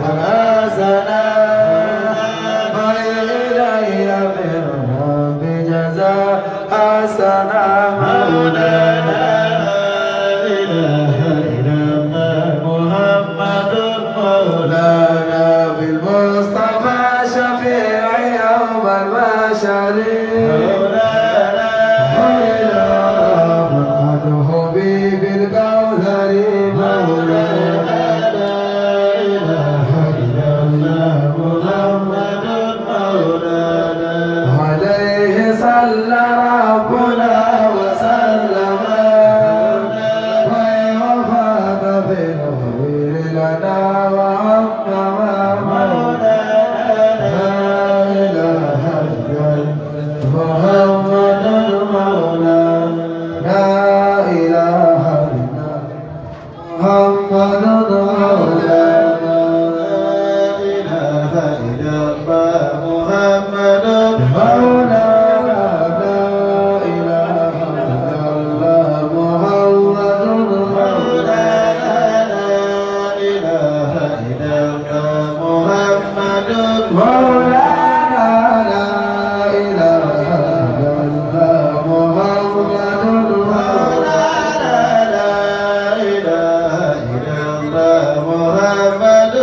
خلاصنا وإليه أمرنا بجزاء حسنا مولانا إله إلا الله محمد مولانا بالمصطفى شفيع يوم المحشر مولانا مدحه بالكوثر مولانا لا إله إلا الله محمد مولانا عليه صلى ربنا وسلم ووفاق بالخير لنا وعمم مولانا لا إله إلا محمد مولانا لا إله إلا محمد مولانا لا إله إلا الله محمد مولانا لا إله إلا الله محمد مولانا لا إله إلا الله محمد مولانا لا إله إلا الله محمد مولانا لا إله إلا الله محمد